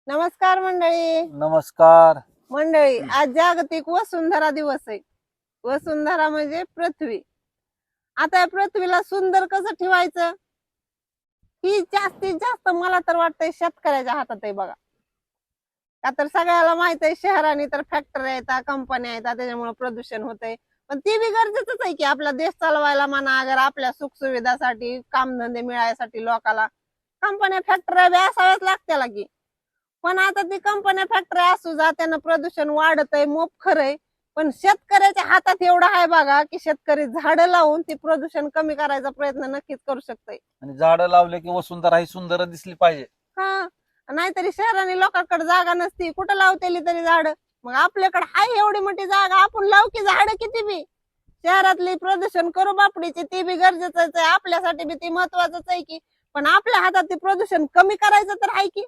नमस्कार मंडळी. नमस्कार. मंडळी, आज जागतिक वसुंधरा दिवस आहे. वसुंधरा म्हणजे पृथ्वी. आता या पृथ्वीला सुंदर कसं ठेवायचं ही जास्तीत जास्त मला तर वाटतंय शेतकऱ्याच्या हातात आहे बघा. का तर सगळ्याला माहित आहे शहरांनी तर फॅक्टरी येतात, कंपन्या येतात, त्याच्यामुळे प्रदूषण होतंय. पण ती बी गरजेचंच आहे की आपला देश चालवायला म्हणा, अगर आपल्या सुखसुविधासाठी कामधंदे मिळायसाठी लोकाला कंपन्या फॅक्टऱ्या बी असाव्याच लागत्याला की. पण आता ती कंपन्या फॅक्टरी असू जा, त्यानं प्रदूषण वाढतंय, मोप खरंय. पण शेतकऱ्याच्या हातात एवढं आहे बघा की शेतकरी झाडं लावून ती प्रदूषण कमी करायचा प्रयत्न नक्कीच करू शकतोय. आणि झाडं लावले की वसुंधरा ही सुंदर दिसली पाहिजे. हा, नाहीतरी शहराने लोकांकडे जागा नसती, कुठं लावतेली तरी झाड. मग आपल्याकडे आहे एवढी मोठी जागा, आपण लावू की झाड किती बी. शहरातली प्रदूषण करू बापडीची, ती बी गरजेचंच आहे, आपल्यासाठी बी ती महत्वाचंच आहे की. पण आपल्या हातात ते प्रदूषण कमी करायचं तर आहे की.